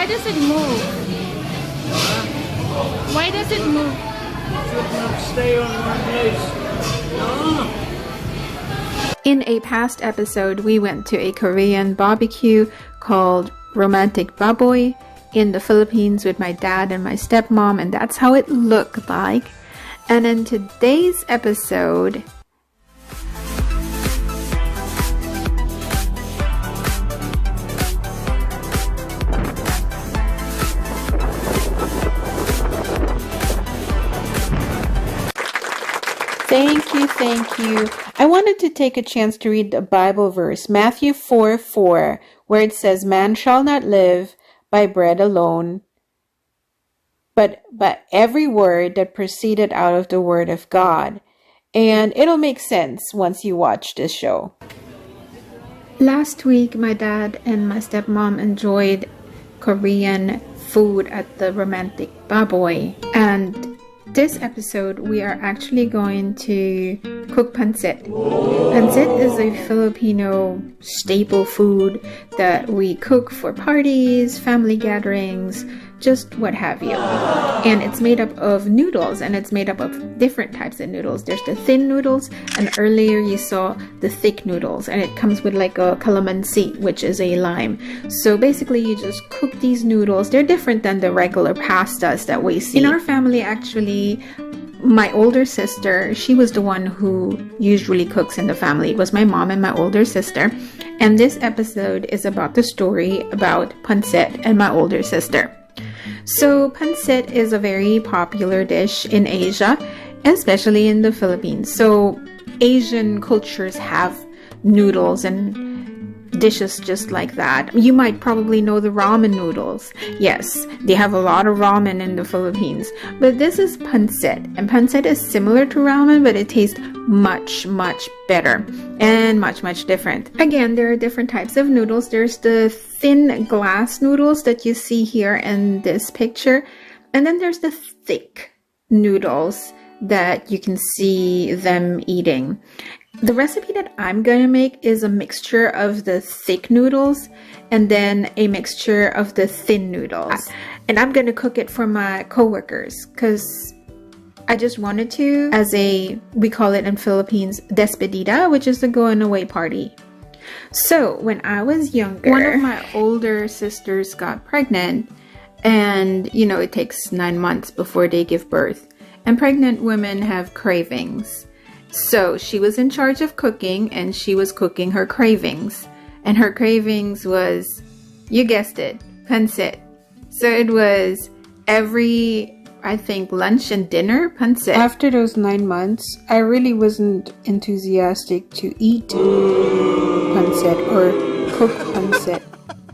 Why does it move? Why does it move? Should not stay on one place. No. In a past episode, we went to a Korean barbecue called Romantic Baboy in the Philippines with my dad and my stepmom, and that's how it looked like. And in today's episode, Thank you. I wanted to take a chance to read the Bible verse, Matthew 4:4, where it says, "Man shall not live by bread alone, but every word that proceeded out of the word of God." And it'll make sense once you watch this show. Last week, my dad and my stepmom enjoyed Korean food at the Romantic Baboy, and this episode, we are actually going to cook pancit. Pancit is a Filipino staple food that we cook for parties, family gatherings, just what have you. And it's made up of noodles, and it's made up of different types of noodles. There's the thin noodles, and earlier you saw the thick noodles, and it comes with like a calamansi, which is a lime. So basically you just cook these noodles. They're different than the regular pastas that we see. In our family, actually, my older sister, she was the one who usually cooks in the family. It was my mom and my older sister. And this episode is about the story about pancit and my older sister. So pancit is a very popular dish in Asia, especially in the Philippines. So Asian cultures have noodles and dishes just like that. You might probably know the ramen noodles. Yes, they have a lot of ramen in the Philippines. But this is pancit. And pancit is similar to ramen, but it tastes much better and much different. Again, there are different types of noodles. There's the thin glass noodles that you see here in this picture. And then there's the thick noodles that you can see them eating. The recipe that I'm going to make is a mixture of the thick noodles and then a mixture of the thin noodles. And I'm going to cook it for my coworkers because I just wanted to, as we call it in Philippines, Despedida, which is the going away party. So when I was younger, one of my older sisters got pregnant, and you know, it takes 9 months before they give birth. And pregnant women have cravings. So she was in charge of cooking, and she was cooking her cravings. And her cravings was, you guessed it, pancit. So it was every, I think, lunch and dinner, pancit. After those 9 months, I really wasn't enthusiastic to eat pancit or cook pancit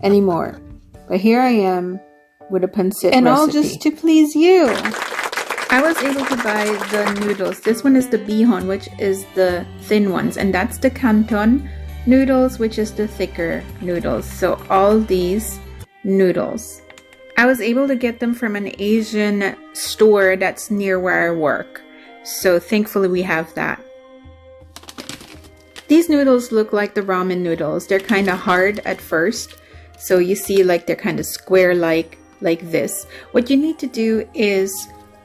anymore. But here I am with a pancit recipe. And all just to please you. I was able to buy the noodles. This one is the bihon, which is the thin ones, and that's the canton noodles, which is the thicker noodles. So all these noodles, I was able to get them from an Asian store that's near where I work. So thankfully we have that. These noodles look like the ramen noodles. They're kind of hard at first. So you see, like, they're kind of square like this. What you need to do is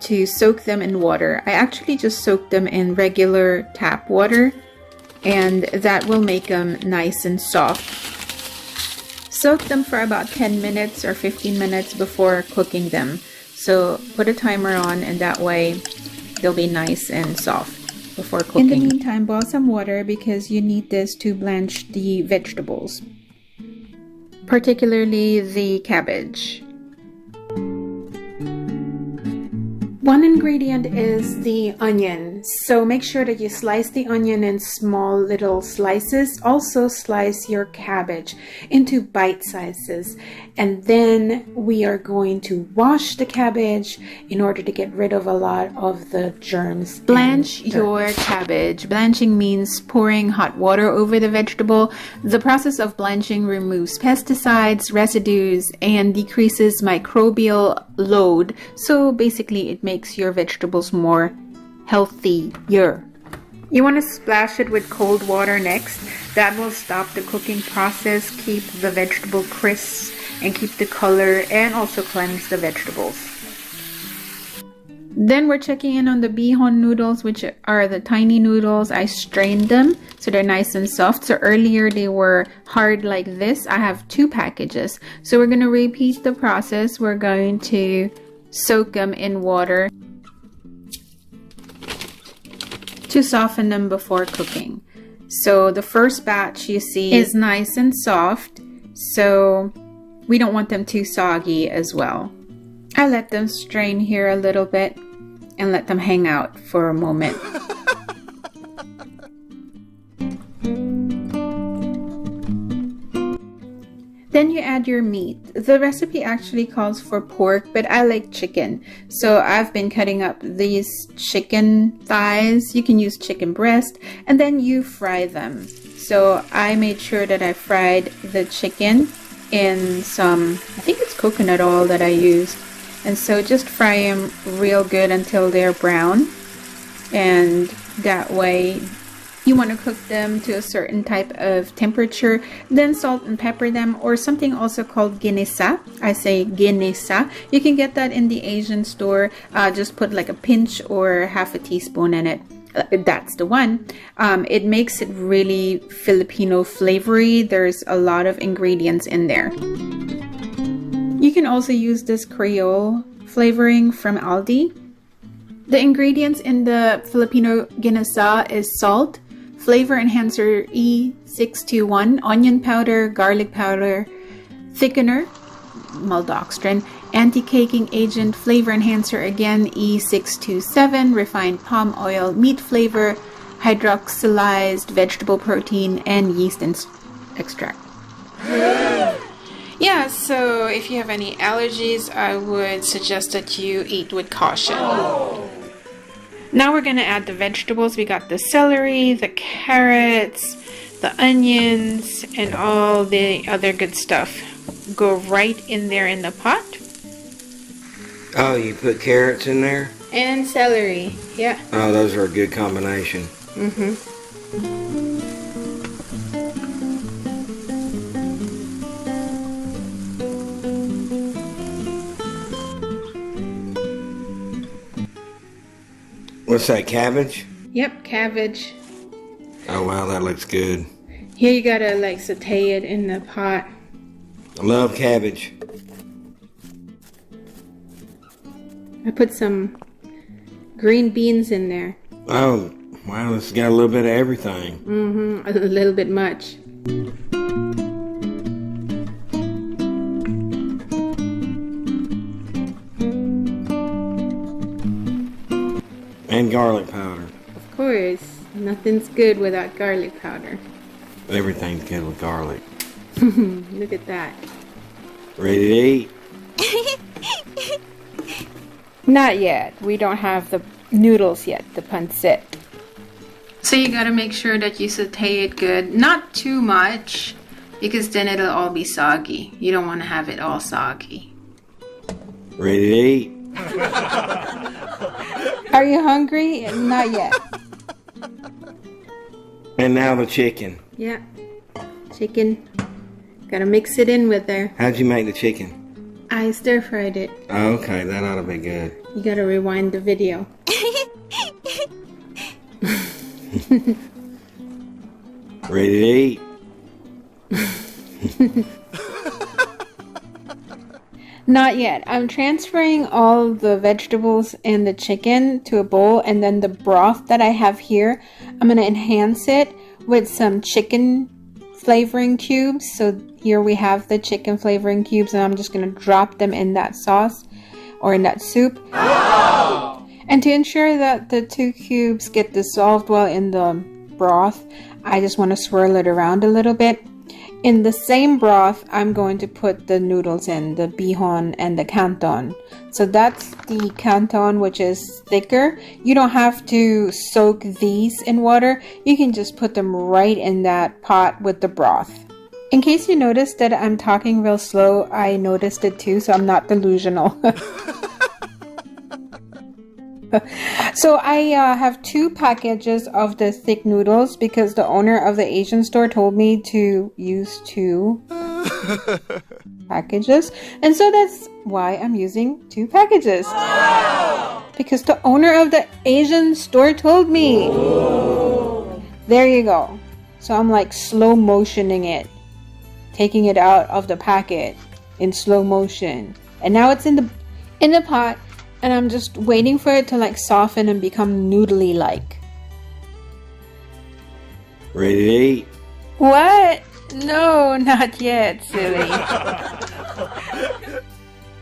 to soak them in water. I actually just soak them in regular tap water, and that will make them nice and soft. Soak them for about 10 minutes or 15 minutes before cooking them. So put a timer on, and that way they'll be nice and soft before cooking. In the meantime, boil some water because you need this to blanch the vegetables, particularly the cabbage. One ingredient is the onion, so make sure that you slice the onion in small little slices. Also slice your cabbage into bite sizes, and then we are going to wash the cabbage in order to get rid of a lot of the germs. Blanch your cabbage. Blanching means pouring hot water over the vegetable. The process of blanching removes pesticides, residues, and decreases microbial load, so basically it makes your vegetables more healthier. You want to splash it with cold water next. That will stop the cooking process, keep the vegetable crisp and keep the color and also cleanse the vegetables. Then we're checking in on the bihon noodles, which are the tiny noodles. I strained them so they're nice and soft. So earlier they were hard like this. I have 2 packages. So we're going to repeat the process. We're going to soak them in water to soften them before cooking. So the first batch you see is nice and soft. So we don't want them too soggy as well. I let them strain here a little bit and let them hang out for a moment. Then you add your meat. The recipe actually calls for pork, but I like chicken. So I've been cutting up these chicken thighs. You can use chicken breast, and then you fry them. So I made sure that I fried the chicken in some, I think it's coconut oil that I used. And so just fry them real good until they're brown. And that way you want to cook them to a certain type of temperature. Then salt and pepper them, or something also called ginisa. I say ginisa. You can get that in the Asian store. Just put like a pinch or half a teaspoon in it. That's the one. It makes it really Filipino flavory. There's a lot of ingredients in there. You can also use this Creole flavoring from Aldi. The ingredients in the Filipino ginisa is salt, flavor enhancer E621, onion powder, garlic powder, thickener, maltodextrin, anti-caking agent, flavor enhancer again E627, refined palm oil, meat flavor, hydroxylized vegetable protein, and yeast extract. Yeah, so if you have any allergies, I would suggest that you eat with caution. Now we're going to add the vegetables. We got the celery, the carrots, the onions, and all the other good stuff. Go right in there in the pot. Oh, you put carrots in there? And celery, yeah. Oh, those are a good combination. What's that, cabbage? Yep, cabbage. Oh, wow, that looks good. Here you gotta like saute it in the pot. I love cabbage. I put some green beans in there. Oh, wow, it's got a little bit of everything. A little bit much. And garlic powder. Of course, nothing's good without garlic powder. Everything's good with garlic. Look at that. Ready to eat? Not yet. We don't have the noodles yet, the pancit. So you gotta make sure that you saute it good. Not too much, because then it'll all be soggy. You don't want to have it all soggy. Ready to eat? Are you hungry? Not yet. And now the chicken. Yeah. Chicken. Gotta mix it in with there. How'd you make the chicken? I stir fried it. Oh, okay, that ought to be good. You gotta rewind the video. Ready to eat? Not yet. I'm transferring all the vegetables and the chicken to a bowl, and then the broth that I have here, I'm going to enhance it with some chicken flavoring cubes. So here we have the chicken flavoring cubes, and I'm just going to drop them in that sauce or in that soup. Wow! And to ensure that the 2 cubes get dissolved well in the broth, I just want to swirl it around a little bit. In the same broth, I'm going to put the noodles in, the bihon and the canton. So that's the canton, which is thicker. You don't have to soak these in water. You can just put them right in that pot with the broth. In case you noticed that I'm talking real slow, I noticed it too, so I'm not delusional. So I have 2 packages of the thick noodles because the owner of the Asian store told me to use 2. packages. And so that's why I'm using 2 packages. Wow. Because the owner of the Asian store told me. Whoa. There you go. So I'm like slow motioning it. Taking it out of the packet in slow motion. And now it's in the pot. And I'm just waiting for it to like soften and become noodly like. Ready to eat? What? No, not yet, silly.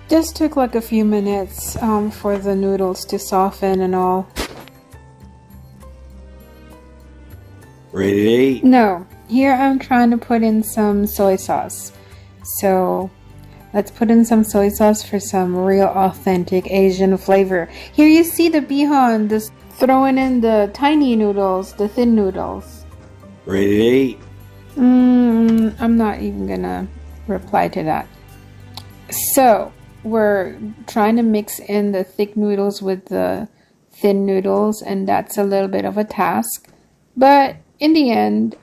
Just took like a few minutes for the noodles to soften and all. Ready to eat? No. Here I'm trying to put in some soy sauce. So let's put in some soy sauce for some real authentic Asian flavor. Here you see the bihon, just throwing in the tiny noodles, the thin noodles. Ready to eat? I'm not even gonna reply to that. So we're trying to mix in the thick noodles with the thin noodles, and that's a little bit of a task. But in the end,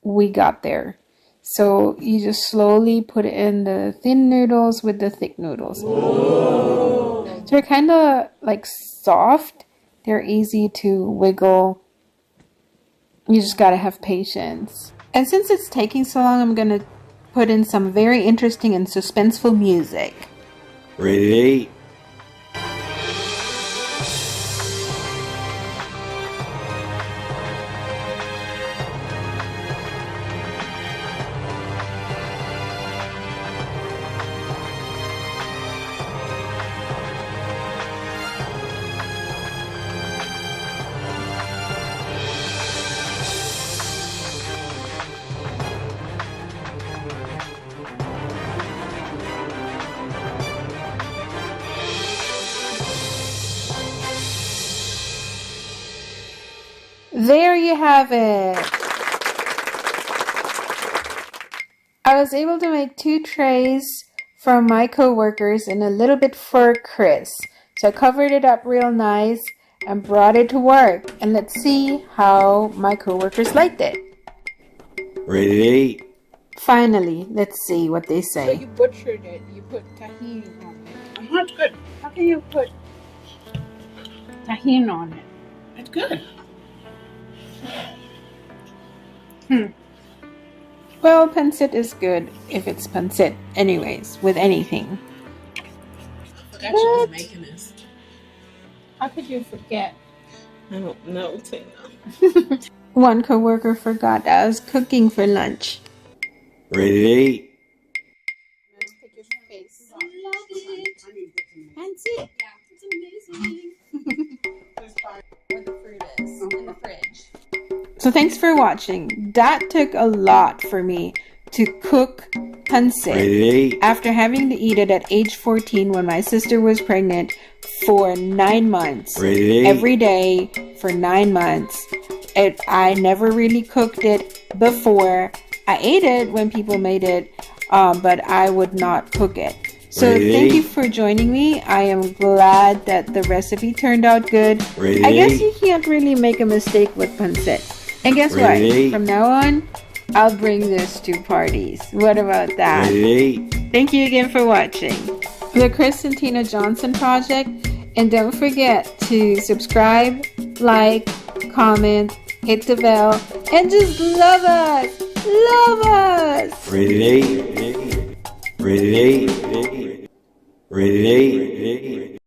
we got there. So you just slowly put in the thin noodles with the thick noodles. Whoa. So they're kind of like soft. They're easy to wiggle. You just gotta have patience. And since it's taking so long, I'm gonna put in some very interesting and suspenseful music. Ready to eat? There you have it. I was able to make 2 trays for my coworkers and a little bit for Chris. So I covered it up real nice and brought it to work. And let's see how my coworkers liked it. Ready to eat? Finally, let's see what they say. So you butchered it. You put tahini on it. That's good. How can you put tahini on it? It's good. Well, pancit is good if it's pancit anyways, with anything. I forgot you was making this. How could you forget? I don't know, Tina. One coworker forgot I was cooking for lunch. Ready to eat? Take your face. I love it. Pancit. It's amazing. Where the fruit is in the fridge. So thanks for watching. That took a lot for me to cook pancit after having to eat it at age 14 when my sister was pregnant for 9 months. Every day for 9 months. I never really cooked it before. I ate it when people made it, but I would not cook it. So thank you for joining me. I am glad that the recipe turned out good. I guess you can't really make a mistake with pancit. And guess what? From now on, I'll bring this to parties. What about that? Thank you again for watching the Chris&Teena Johnson Project. And don't forget to subscribe, like, comment, hit the bell, and just love us! Love us! Ready to eat? Ready to eat? Ready to eat?